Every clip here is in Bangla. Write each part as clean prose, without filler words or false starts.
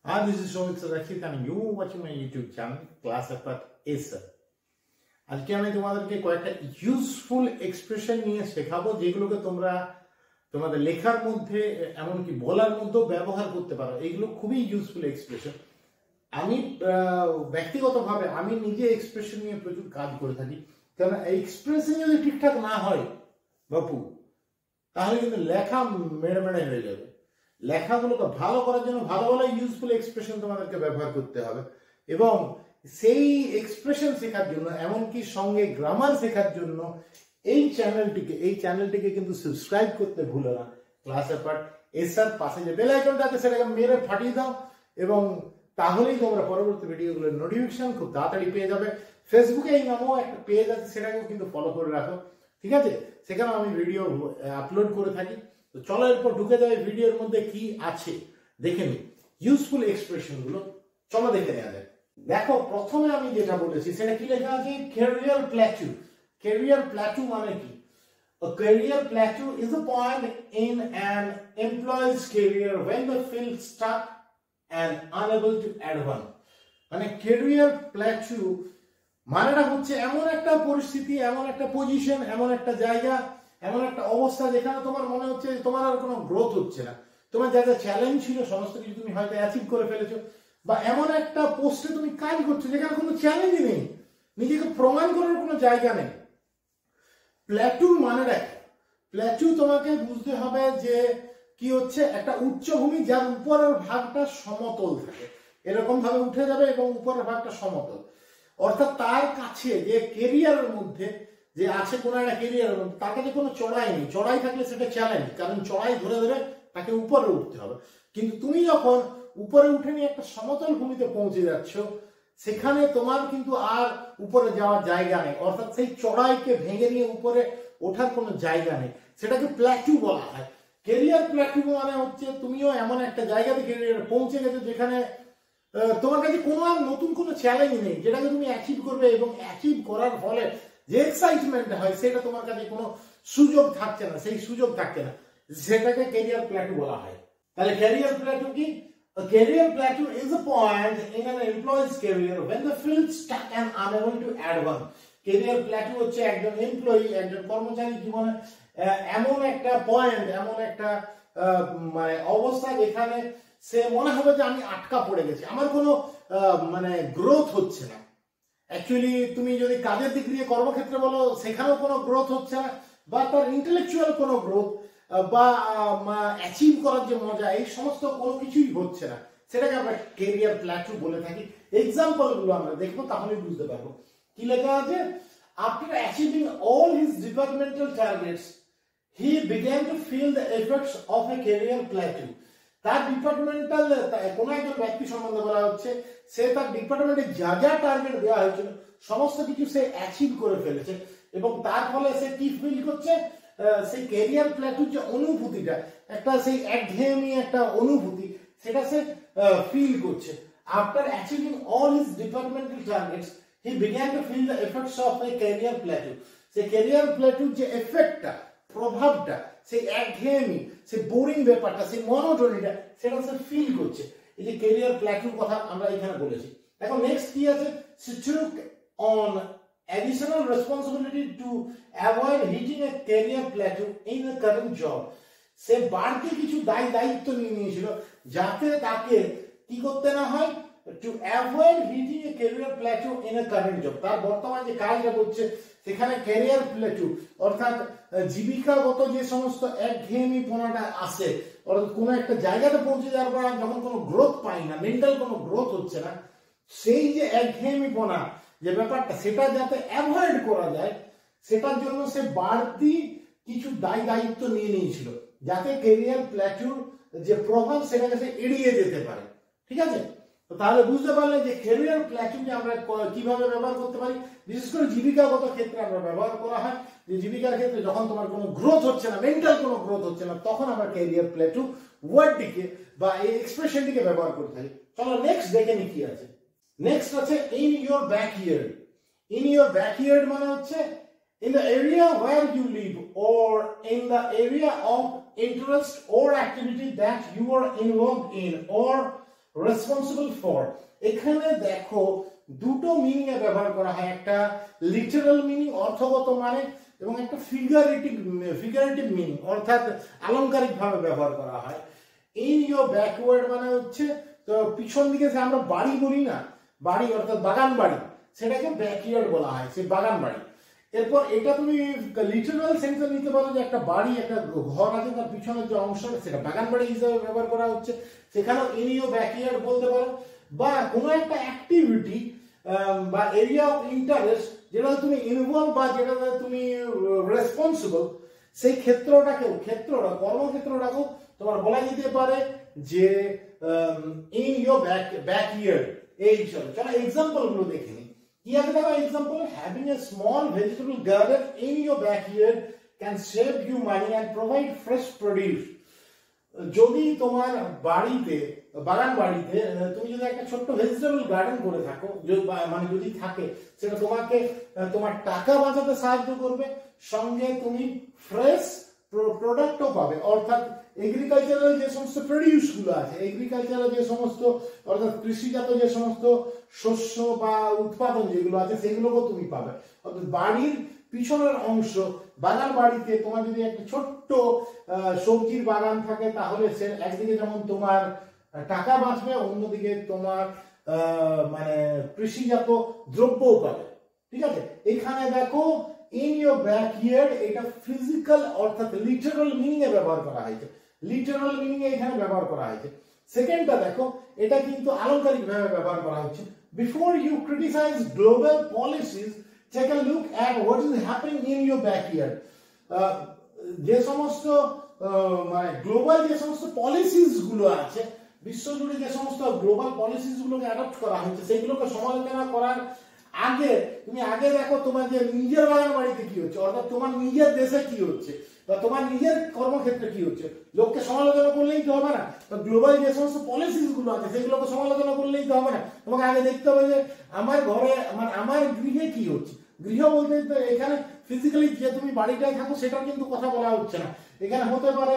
Hi, this is Shobhik Sadakshit and you watching my YouTube channel Class Effort Acer. আজকে আমি তোমাদেরকে কয়েকটা ইউজফুল এক্সপ্রেশন নিয়ে শেখাবো যেগুলোকে তোমরা তোমাদের লেখার মধ্যে এমনকি বলার মধ্যেও ব্যবহার করতে পারো। এইগুলো খুবই ইউজফুল এক্সপ্রেশন। আমি ব্যক্তিগতভাবে আমি নিজে এক্সপ্রেশন নিয়ে প্রচুর কাজ করে থাকি, কারণ এক্সপ্রেশন যদি ঠিকঠাক না হয় বাপু, তাহলে কিন্তু লেখা মেড়ে মেড়ে হয়ে যাবে। লেখাগুলোকে ভালো করার জন্য ভালো ভালো ইউজফুল এক্সপ্রেশন তোমাদেরকে ব্যবহার করতে হবে, এবং সেই এক্সপ্রেশন শেখার জন্য এমনকি সঙ্গে গ্রামার শেখার জন্য এই চ্যানেলটিকে কিন্তু সাবস্ক্রাইব করতে ভুলো না। ক্লাস এফার্ট এসার পাশে যে বেল আইকনটা আছে সেটাকে মেরে ফাটিয়ে দাও, এবং তাহলেই তোমরা পরবর্তী ভিডিওগুলোর নোটিফিকেশন খুব তাড়াতাড়ি পেয়ে যাবে। ফেসবুকে এই নামেও একটা পেজ আছে, সেটাকেও কিন্তু ফলো করে রাখো, ঠিক আছে? সেখানে আমি ভিডিও আপলোড করে থাকি। তো চলো এরপর ঢুকে যাবে ভিডিওর মধ্যে কি আছে দেখে নি, ইউজফুল এক্সপ্রেশন গুলো চলো দেখে নেওয়া যায়। দেখো, প্রথমে আমি যেটা বলেছি সেটা কি লেখা আছে, ক্যারিয়ার প্ল্যাটু। ক্যারিয়ার প্ল্যাটু মানে কি? A career plateau is a point in an employee's career when they feel stuck and unable to advance. মানে ক্যারিয়ার প্ল্যাটু মানেটা হচ্ছে এমন একটা পরিস্থিতি, এমন একটা পজিশন, এমন একটা জায়গা, এমন একটা অবস্থা যেখানে তোমার মনে হচ্ছে তোমার আর কোনো গ্রোথ হচ্ছে না। তোমার যা যা চ্যালেঞ্জ ছিল সমস্ত কিছু তুমি হয়তো অ্যাচিভ করে ফেলেছো, বা এমন একটা পোস্টে তুমি কাজ করছো যেখানে কোনো চ্যালেঞ্জই নেই, নিজেকে প্রমাণ করার কোনো জায়গা নেই। প্ল্যাটু মানে দেখ, প্ল্যাটু তোমাকে বুঝতে হবে যে কি হচ্ছে, একটা উচ্চভূমি যার উপরের ভাগটা সমতল থাকে, এরকম ভাবে উঠে যাবে এবং উপরের ভাগটা সমতল। অর্থাৎ তার কাছে যে কেরিয়ারের মধ্যে যে আছে কোনো একটা কেরিয়ারের মধ্যে, তার কাছে কোনো চড়াই নেই। চড়াই থাকলে সেটা চ্যালেঞ্জ, কারণ চড়াই ধরে ধরে তাকে উপরে উঠতে হবে। কিন্তু তুমি যখন উপরে উঠে নিয়ে একটা সমতল ভূমিতে পৌঁছে যাচ্ছ, সেখানে তোমার কিন্তু আর উপরে যাওয়ার জায়গা নেই। অর্থাৎ সেই চড়াইকে ভেঙে নিয়ে উপরে ওঠার কোনো জায়গা নেই, সেটাকে প্ল্যাটু বলা হয়। কেরিয়ার প্ল্যাটু মানে হচ্ছে তুমিও এমন একটা জায়গাতে কেরিয়ারে পৌঁছে গেছো যেখানে তোমার কাছে কোনো আর নতুন কোনো চ্যালেঞ্জ নেই, যেটাকে তুমি অ্যাচিভ করবে, এবং অ্যাচিভ করার ফলে যে এক্সাইটমেন্ট হয় সেটা তোমার কাছে কোনো সুযোগ থাকছে না, সেই সুযোগ থাকছে না, সেটাকে ক্যারিয়ার প্ল্যাটু বলা হয়। তাহলে ক্যারিয়ার প্ল্যাটু কি? A career plateau is a point in an employee's career when they feel stuck and unable to advance. Career plateau হচ্ছে একজন এমপ্লয়ি, একজন কর্মচারী জীবনে এমন একটা পয়েন্ট, এমন একটা মানে অবস্থা যেখানে সে মনে হবে যে আমি আটকা পড়ে গেছি, আমার কোনো মানে গ্রোথ হচ্ছে না। অ্যাকচুয়ালি তুমি যদি কাজের দিক দিয়ে কর্মক্ষেত্রে বলো, সেখানেও কোনো গ্রোথ হচ্ছে না, বা তার ইন্টেলেকচুয়াল কোনো গ্রোথ বা অ্যাচিভ করার যে মজা, এই সমস্ত কোনো কিছুই হচ্ছে না, সেটাকে আমরা ক্যারিয়ার প্ল্যাটু বলে থাকি। এক্সাম্পল গুলো আমরা দেখবো, তাহলে বুঝতে পারবো। কি লেখা আছে? After achieving all his departmental targets he began to feel the effects of a career plateau. তার ডিপার্টমেন্টাল কোন একজন ব্যক্তি সম্বন্ধে বলা হচ্ছে, সে তার ডিপার্টমেন্টে যা যা টার্গেট দেওয়া হয়েছিল সমস্ত কিছু সে অ্যাচিভ করে ফেলেছে, এবং তার ফলে সে কি ফিল করছে, সেই ক্যারিয়ার প্ল্যাটুর যে অনুভূতিটা, একটা সেই একঘেয়েমি একটা অনুভূতি, সেটা সে ফিল করছে। After achieving all his departmental targets he began to feel the effects of a career plateau. সেই ক্যারিয়ার প্ল্যাটুর যে এফেক্টটা, প্রভাবটা, সেই একঘেয়েমি, সেই বোরিং ব্যাপারটা, সেই মনোটোনিটা, সেটা সে ফিল করছে। এই যে ক্যারিয়ার প্ল্যাটুর কথা আমরা এখানে বলেছি। এখন নেক্সট কি আছে, সে took on additional responsibility to avoid hitting a career plateau in a current job. সে বাড়তি কিছু দায়িত্ব নিয়ে নিয়েছিল যাতে তাকে কি করতে না হয়, to avoid hitting a career plateau in a current job. তার বর্তমান যে কাজটা করছে সেখানে ক্যারিয়ার প্ল্যাটু, অর্থাৎ জীবিকাগত যে সমস্ত একঘেয়েমিপনাটা আসে, অর্থাৎ কোনো একটা জায়গাতে পৌঁছে যাওয়ার পর যখন কোনো গ্রোথ পাই না, মেন্টাল কোনো গ্রোথ হচ্ছে না, সেই যে একঘেয়েমিপনা যে ব্যাপারটা, সেটা যাতে অ্যাভয়েড করা যায়, সেটার জন্য সে বাড়তি কিছু দায়িত্ব নিয়ে নিয়েছিল, যাতে ক্যারিয়ার প্ল্যাটুর যে প্রভাব সেটাকে সে এড়িয়ে যেতে পারে। ঠিক আছে? তো তাহলে বুঝতে পারলে যে ক্যারিয়ার প্ল্যাটুকে আমরা কিভাবে ব্যবহার করতে পারি। বিশেষ করে জীবিকাগত ক্ষেত্রে আমরা ব্যবহার করা হয়, যে জীবিকার ক্ষেত্রে যখন তোমার কোনো গ্রোথ হচ্ছে না, মেন্টাল কোনো গ্রোথ হচ্ছে না, তখন আমরা ক্যারিয়ার প্ল্যাটু ওয়ার্ডটিকে বা এই এক্সপ্রেশনটিকে ব্যবহার করে থাকি। চলো নেক্সট দেখে নি কি আছে। নেক্সট আছে in your backyard. In your backyard মানে হচ্ছে in the area where you live, or in the area of interest or activity that you are involved in, or responsible for, এখানে দেখো দুটো মিনিং এ ব্যবহার করা হয়, একটা লিটারাল মিনিং অর্থগত মানে, এবং একটা ফিগারেটিভ মিনিং অর্থাৎ আলংকারিক ভাবে ব্যবহার করা হয়। ইন ইয়োর ব্যাকওয়ার্ড মানে হচ্ছে তো পিছন দিকে যে আমরা বাড়ি বলি না, বাড়ি অর্থাৎ বাগান বাড়ি, সেটাকে ব্যাকইয়ার্ড বলা হয়, সেই বাগান বাড়ি। এরপর এটা তুমি লিটারাল সেন্সে নিতে পারো যে একটা বাড়ি, একটা ঘর আছে, তার পিছনের যে অংশ সেটা বাগান বাড়ি হিসেবে ব্যবহার করা হচ্ছে, সেখানেও ইন ইয়োর ব্যাকইয়ার্ড বলতে পারো। বা কোনো একটা অ্যাক্টিভিটি বা এরিয়া অফ ইন্টারেস্ট যেটাতে তুমি ইনভলভ বা যেটাতে তুমি রেসপন্সিবল, সেই কর্মক্ষেত্রটাকেও তোমার বলা যেতে পারে যে ইন ইয়োর ব্যাকইয়ার্ড। এই চলো এক্সাম্পল গুলো দেখে নিই। কি আছে দেখো example, having a small vegetable garden in your backyard can save you money and provide fresh produce. যদি তোমার বাড়িতে, বাগান বাড়িতে তুমি যদি একটা ছোট্ট ভেজিটেবল গার্ডেন করে থাকো, মানে যদি থাকে, সেটা তোমাকে তোমার টাকা বাঁচাতে সাহায্য করবে, সঙ্গে তুমি ফ্রেশ প্রোডাক্টও পাবে, অর্থাৎ এগ্রিকালচারাল যে সমস্ত প্রডিউস গুলো আছে, এগ্রিকালচারাল যে সমস্ত অর্থাৎ কৃষিজাত যে সমস্ত শস্য বা উৎপাদন যেগুলো আছে সেগুলোকেও তুমি পাবে। অর্থাৎ বাড়ির পিছনের অংশ, বাগান বাড়িতে তোমার যদি একটা ছোট্ট সবজির বাগান থাকে, তাহলে সে একদিকে যেমন তোমার টাকা বাঁচবে, অন্যদিকে তোমার মানে কৃষিজাত দ্রব্যও পাবে। ঠিক আছে, এখানে দেখো ইন ইয়োর ব্যাকইয়ার্ড, এটা ফিজিক্যাল অর্থাৎ লিটারাল মিনিং এ ব্যবহার করা হয়েছে, লিটারাল মিনিং এ এখানে ব্যবহার করা হয়েছে। সেকেন্ডটা দেখো, এটা কিন্তু আলংকারিক ভাবে ব্যবহার করা হচ্ছে। Before you criticize global policies, take a look at what is happening in your backyard. যে সমস্ত মানে গ্লোবাল যে সমস্ত পলিসিস গুলো আছে, বিশ্বজুড়ে যে সমস্ত গ্লোবাল পলিসিস গুলোকে অ্যাডপ্ট করা হচ্ছে, সেগুলোকে সমালোচনা করার আগে তুমি দেখো তোমার যে নিজের বাগান বাড়িতে কি হচ্ছে, অর্থাৎ তোমার নিজের দেশে কি হচ্ছে, বা তোমার নিজের কর্মক্ষেত্রে কি হচ্ছে। লোককে সমালোচনা করলেই তো হবে না, তো গ্লোবাল যে সমস্ত পলিসিস গুলো আছে সেগুলোকে সমালোচনা করলেই তো হবে না, তোমাকে আগে দেখতে হবে যে আমার ঘরে, মানে আমার গৃহে কি হচ্ছে। গৃহ বলতে এখানে ফিজিক্যালি যে তুমি বাড়িটায় থাকো সেটার কিন্তু কথা বলা হচ্ছে না, এখানে হতে পারে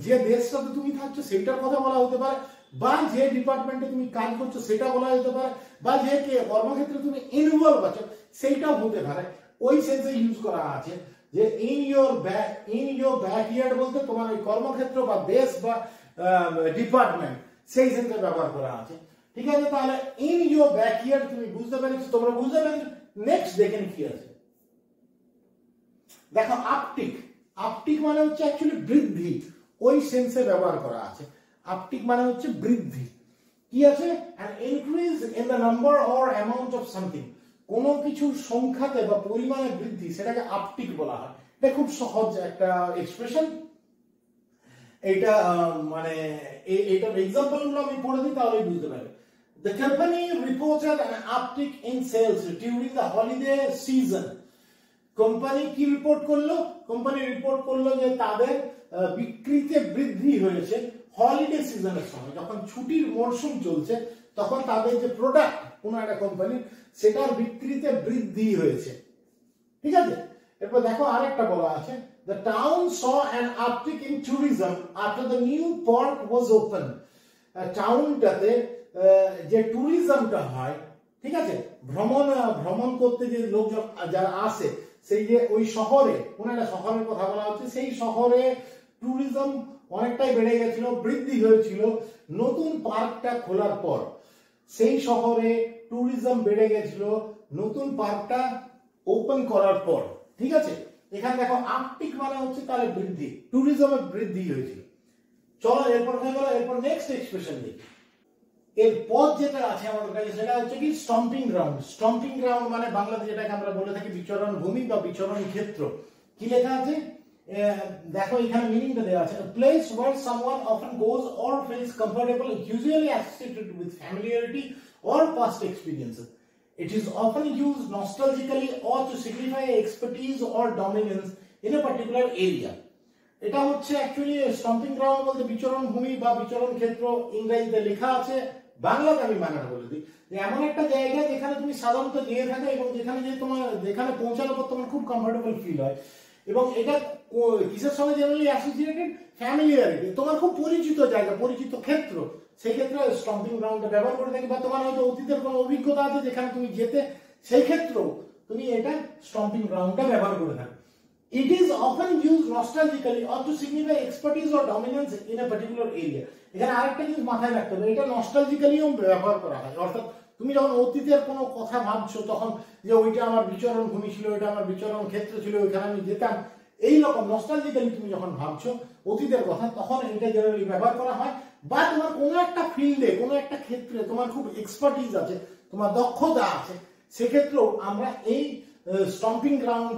যে দেশটাতে তুমি থাকছো সেইটার কথা বলা হতে পারে, বা যে ডিপার্টমেন্টে তুমি কাজ করছো সেটা বলা যেতে পারে, বা যে কর্মক্ষেত্রে তুমি ইনভলভ আছো সেইটাও হতে পারে। ওই সেন্সে ইউজ করা আছে যে ইন ইয়োর ব্যাকইয়ার্ড বলতে তোমার ওই কর্মক্ষেত্র বা দেশ বা ডিপার্টমেন্ট, সেই সেন্সে ব্যবহার করা আছে। ঠিক আছে, তাহলে ইন ইয়োর ব্যাকইয়ার্ড তুমি বুঝতে পেরেছো, তোমরা বুঝতে পেরেছো। নেক্সট দেখেন কি আছে, দেখো আপটিক। আপটিক মানে হচ্ছে অ্যাকচুয়ালি বৃদ্ধি, ওই সেন্সে ব্যবহার করা আছে। আপটিক মানে হচ্ছে বৃদ্ধি। কি আছে, an increase in the number or amount of something, কোন কিছুর সংখ্যাতে বা পরিমাণে বৃদ্ধি, সেটাকে আপটিক বলা হয়। এটা খুব সহজ একটা এক্সপ্রেশন। এটা মানে এটার এক্সাম্পল গুলো আমি পড়ে দিই তাহলেই বুঝতে পারবে। The company reported an uptick in sales during the holiday season. Company কি রিপোর্ট করলো? কোম্পানি রিপোর্ট করলো যে তাদের বিক্রিতে বৃদ্ধি হয়েছে হলিডে সিজনের সময়, যখন ছুটির মরশুম চলছে তখন তাদের যে প্রোডাক্ট কোন একটা কোম্পানির, সেটার বিক্রিতে বৃদ্ধি হয়েছে। ঠিক আছে, এরপর দেখো আরেকটা বলা আছে, the town saw an uptick in tourism after the new park was open. টাউনটাতে যে ট্যুরিজমটা হয়, ঠিক আছে, ভ্রমণ করতে যে লোকজন যারা আসে, সেই যে ওই শহরে, কোন একটা শহরের কথা বলা হচ্ছে, সেই শহরে ট্যুরিজম অনেকটাই বেড়ে গেছিল, বৃদ্ধি হয়েছিল নতুন পার্কটা খোলার পর। সেই শহরে ট্যুরিজম বেড়ে গেছিল নতুন পার্কটা ওপেন করার পর। ঠিক আছে, এখানে দেখো আপটিক মানে হচ্ছে তাহলে বৃদ্ধি, ট্যুরিজমের বৃদ্ধি হয়েছিল। চলো এরপর হয়ে গেল, এরপর নেক্সট এক্সপ্রেশন দেখি। এর পদ যেটা আছে আমাদের কাছে সেটা হচ্ছে কি স্টম্পিং গ্রাউন্ড। স্টম্পিং গ্রাউন্ড মানে বাংলাতে যেটাকে আমরা বলে থাকি বিচরণ ভূমি বা বিচরণ ক্ষেত্র। কি লেখা আছে দেখো, এখানে মিনিংটা দেওয়া আছে, place where someone often goes or feels comfortable, usually associated with familiarity or past experiences. It is often used nostalgically or to signify expertise or dominance in a particular area. এটা হচ্ছে অ্যাকচুয়ালি স্টম্পিং গ্রাউন্ড বলতে বিচরণ ভূমি বা বিচরণ ক্ষেত্র, ইংরেজিতে লেখা আছে, বাংলাতে আমি মানাটা বলে দিই যে এমন একটা জায়গা যেখানে তুমি সাধারণত গিয়ে থাকো এবং যেখানে যে তোমার যেখানে পৌঁছানোর পর তোমার খুব কমফোর্টেবল ফিল হয়, এবং এটা কিসের সঙ্গে জেনারেলি অ্যাসোসিয়েটেড, ফ্যামিলিয়ারিটি, তোমার খুব পরিচিত জায়গা, পরিচিত ক্ষেত্র, সেক্ষেত্রে স্টম্পিং গ্রাউন্ডটা ব্যবহার করে থাকি, বা তোমার হয়তো অতীতের কোনো অভিজ্ঞতা আছে যেখানে তুমি যেতে, সেই ক্ষেত্রেও তুমি এটা স্টম্পিং গ্রাউন্ডটা ব্যবহার করে থাকো। It is often used nostalgically or to signify expertise or dominance in a particular area. এখানে আরেকটা জিনিস মাথায় রাখতে হবে, এটা নস্টালজিক্যালিও ব্যবহার করা হয়। অর্থাৎ তুমি যখন অতীতের কোনো কথা ভাবছো, তখন যে ওইটা আমার বিচরণ ভূমি ছিল, ওইটা আমার বিচরণ ক্ষেত্র ছিল, ওইখানে আমি যেতাম, এইরকম নস্টালজিক্যালি তুমি যখন ভাবছো অতীতের কথা, তখন এটা জেনারেলি ব্যবহার করা হয়। বা তোমার কোনো একটা ফিল্ডে, কোনো একটা ক্ষেত্রে তোমার খুব এক্সপার্টিজ আছে, তোমার দক্ষতা আছে, সেক্ষেত্রেও আমরা এই স্টম্পিং গ্রাউন্ড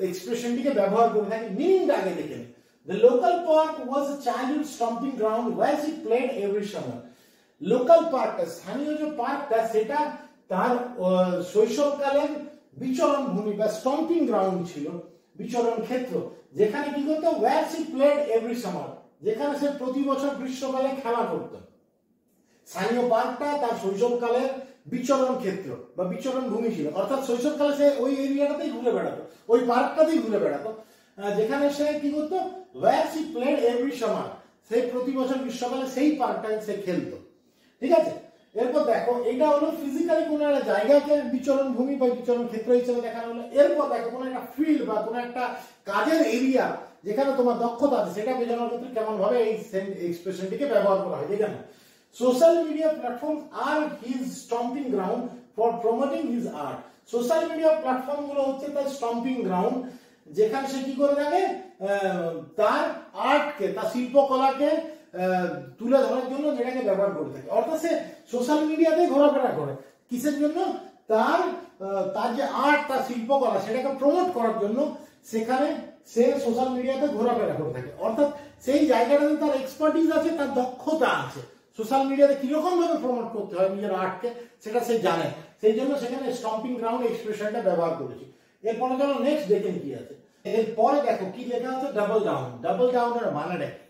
এক্সপ্রেশনটিকে ব্যবহার করে থাকি। মিনিংটা আগে দেখে নিই। The local park was a childhood stomping ground where she played every summer. Local পার্কটা, স্থানীয় যে পার্কটা, সেটা তার শৈশবকালের বিচরণ ভূমি বা স্টম্পিং গ্রাউন্ড ছিল, বিচরণ ক্ষেত্র, যেখানে কি করতো, where she played every summer, যেখানে সে প্রতি বছর গ্রীষ্মকালে খেলা করত। স্থানীয় পার্কটা তার শৈশবকালের বিচরণ ক্ষেত্র বা বিচরণ ভূমি ছিল, অর্থাৎ শৈশবকালে সে ওই এরিয়াটাতেই ঘুরে বেড়াতো, ওই পার্কটাতেই ঘুরে বেড়াতো, যেখানে সে কি করতো, where she played every summer, সেই প্রতি বছর গ্রীষ্মকালে সেই পার্কটায় সে খেলতো। ঠিক আছে, এরপর দেখো, এটা হলো ফিজিক্যালি কোনো একটা জায়গাকে বিচরণ ভূমি বা বিচরণ ক্ষেত্র হিসেবে দেখানো হলো। এরপর দেখো, কোনো একটা ফিল্ড বা কোনো একটা কাজের এরিয়া যেখানে তোমার দক্ষতা আছে, সেটা বোঝানোর ক্ষেত্রে কেমন ভাবে এই এক্সপ্রেশনটিকে ব্যবহার করা হয়। দেখেন, social media platform are his stomping ground for promoting his art. Social media platform গুলো হচ্ছে তার স্টম্পিং গ্রাউন্ড, যেখানে সে কি করে থাকে, তার আর্টকে, তার শিল্পকলাকে তুলে ধরার জন্য যেটাকে ব্যবহার করে থাকে। অর্থাৎ সে সোশ্যাল মিডিয়াতে ঘোরাফেরা করে কিসের জন্য, তার যে আর্ট, তার শিল্পকলা, সেটাকে প্রমোট করার জন্য সেখানে সে সোশ্যাল মিডিয়াতে ঘোরাফেরা করে থাকে। অর্থাৎ সেই জায়গাটাতে তার এক্সপার্টিজ আছে, তার দক্ষতা আছে, সোশ্যাল মিডিয়াতে কিরকম ভাবে প্রমোট করতে হয় নিজের আর্টকে, সেটা সে জানে, সেই জন্য সেখানে স্টম্পিং গ্রাউন্ড এক্সপ্রেশনটা ব্যবহার করেছি। এরপরে চলো নেক্সট দেখেন কি আছে। এরপরে দেখো কি লেখা আছে, ডাবল ডাউন। ডাবল ডাউনের মানেটা কি?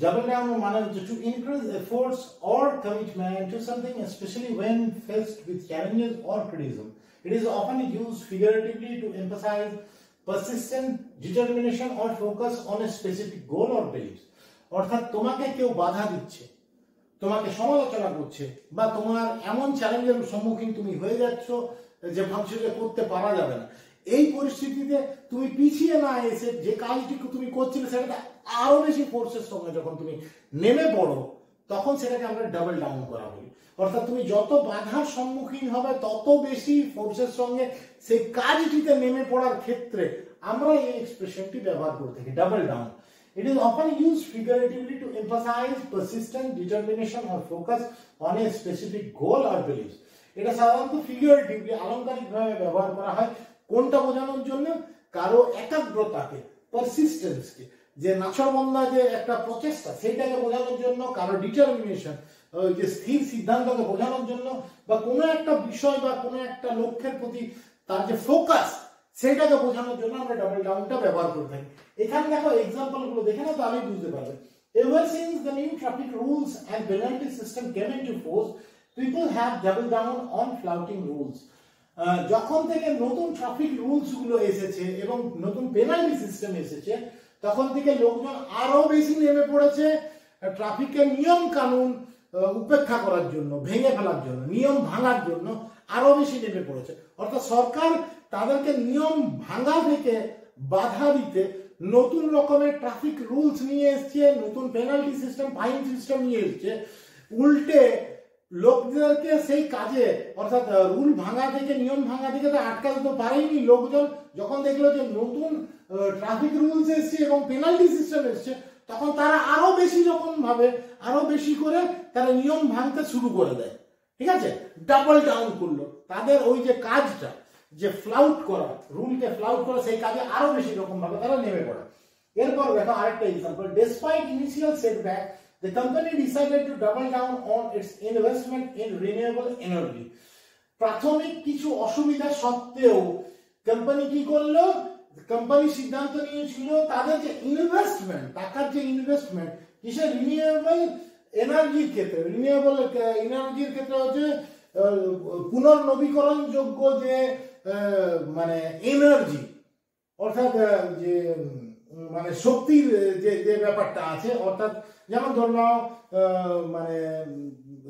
Double down মানে হচ্ছে to increase efforts or commitment to something, especially when faced with challenges or criticism. It is often used figuratively to emphasize persistent determination or focus on a specific goal or beliefs. অর্থাৎ তোমাকে কেউ বাধা দিচ্ছে, তোমাকে সমালোচনা করছে, বা তোমার এমন চ্যালেঞ্জের সম্মুখীন তুমি হয়ে যাচ্ছ যে ভাবছো যে করতে পারা যাবে না, এই পরিস্থিতিতে তুমি পিছিয়ে না এসে যে কাজটিকে তুমি করছিলে সেটাতে আরো বেশি ফোর্সের সঙ্গে যখন তুমি নেমে পড়ো, তখন সেটাকে আমরা ডাবল ডাউন করা বলি। অর্থাৎ তুমি যত বাধার সম্মুখীন হবে, তত বেশি ফোর্সের সঙ্গে সেই কাজটিতে নেমে পড়ার ক্ষেত্রে আমরা এই এক্সপ্রেশনটি ব্যবহার করে থাকি, double down. It is often used figuratively to emphasize persistent determination or focus on a specific goal or beliefs. এটা সাধারণত ফিগারেটিভলি, আলংকারিকভাবে ব্যবহার করা হয় কোনটা বোঝানোর জন্য, কারো একাগ্রতাকে, পারসিস্টেন্সকে, যে নাছরবন্দা যে একটা প্রচেষ্টা, সেইটাকে বোঝানোর জন্য, কারো ডিটারমিনেশন, যে স্থির সিদ্ধান্তকে বোঝানোর জন্য, বা কোনো একটা বিষয় বা কোনো একটা লক্ষ্যের প্রতি তার যে ফোকাস, সেটাকে বোঝানোর জন্য আমরা ডাবল ডাউনটা ব্যবহার করে থাকি। এখানে দেখো এক্সাম্পল গুলো দেখে না, তাহলেই বুঝতে পারবে। Ever since the new traffic rules and penalty system came into force, people have doubled down on flouting rules. যখন থেকে নতুন ট্রাফিক রুলস গুলো এসেছে এবং নতুন পেনাল্টি সিস্টেম এসেছে, তখন থেকে লোকজন আরো বেশি নেমে পড়েছে ট্রাফিকের নিয়ম কানুন উপেক্ষা করার জন্য, ভেঙে ফেলার জন্য, নিয়ম ভাঙার জন্য আরো বেশি নেমে পড়েছে। অর্থাৎ সরকার তাদেরকে নিয়ম ভাঙা থেকে বাধা দিতে নতুন রকমের ট্রাফিক রুলস নিয়ে এসছে, নতুন পেনাল্টি সিস্টেম, ফাইন সিস্টেম নিয়ে এসছে। উল্টে লোকদেরকে সেই কাজে, অর্থাৎ রুল ভাঙা থেকে, নিয়ম ভাঙা থেকে তো আটকাতে তো পারেনি। লোকজন যখন দেখলো যে নতুন ট্রাফিক রুলস এসছে এবং পেনাল্টি সিস্টেম এসছে, তখন তারা আরো বেশি রকম ভাবে, আরো বেশি করে তারা নিয়ম ভাঙতে শুরু করে দেয়। ঠিক আছে, ডাবল ডাউন করলো তাদের ওই যে কাজটা, যে ফ্লাউট করা, রুলকে ফ্লাউট করা, সেই কাজে আরো বেশি রকম ভাবে তারা নেমে পড়ে। এরপর দেখো আরেকটা example. Despite initial setback, the company decided to double down on its investment in renewable energy. প্রাথমিক কিছু অসুবিধা সত্ত্বেও কোম্পানি কি করলো, কোম্পানি সিদ্ধান্ত নিয়েছিল তাদের যে ইনভেস্টমেন্ট, টাকার যে ইনভেস্টমেন্ট কিসে, রিনিউয়েবল এনার্জির ক্ষেত্রে। রিনিউয়েবল এনার্জির ক্ষেত্রে হচ্ছে পুনর্নবীকরণ যোগ্য যে মানে এনার্জি, অর্থাৎ যে মানে শক্তির যে ব্যাপারটা আছে, অর্থাৎ যেমন ধরে নাও মানে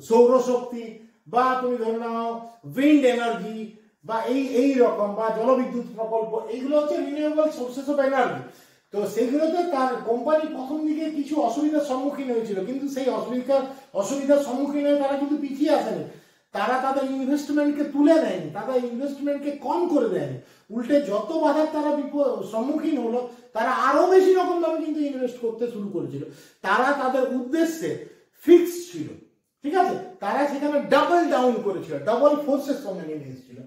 সৌরশক্তি, বা তুমি ধরে নাও উইন্ড এনার্জি, বা এই রকম, বা জলবিদ্যুৎ প্রকল্প, এইগুলো হচ্ছে রিনিউয়েবল সোর্সেস অফ এনার্জি। তো সেইগুলোতে তার কোম্পানি প্রথম দিকে কিছু অসুবিধার সম্মুখীন হয়েছিল, কিন্তু সেই অসুবিধার সম্মুখীন হয়ে তারা কিন্তু পিছিয়ে আসেনি। তারা তাদের ইনভেস্টমেন্টকে তুলে নেয়নি, তাদের ইনভেস্টমেন্টকে কম করে দেয়নি, উল্টে যত বাধার তারা সম্মুখীন হলো তারা আরো বেশি রকম ভাবে কিন্তু ইনভেস্ট করতে শুরু করেছিল। তারা তাদের উদ্দেশ্যে ফিক্স ছিল, ঠিক আছে, তারা সেখানে ডাবল ডাউন করেছিল, ডাবল ফোর্সের সঙ্গে নেমে এসেছিল।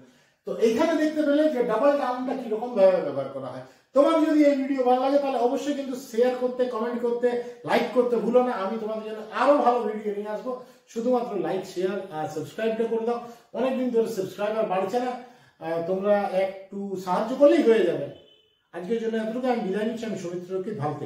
তো এখানে দেখতে পেলে যে ডাবল ডাউনটা কিরকম ভাবে ব্যবহার করা হয়। তোমার যদি এই ভিডিও ভালো লাগে তাহলে অবশ্যই কিন্তু শেয়ার করতে, কমেন্ট করতে, লাইক করতে ভুলো না। আমি তোমাদের জন্য আরো ভালো ভিডিও নিয়ে আসবো, শুধুমাত্র লাইক, শেয়ার আর সাবস্ক্রাইবটা করে দাও। অনেকদিন ধরে সাবস্ক্রাইবার বাড়ছে না, তোমরা একটু সাহায্য করলেই হয়ে যাবে। আজকের জন্য এতটুকু, আমি বিদায় নিচ্ছি। আমি সৌমিত্র রক্ষিত, ভালো থেকো।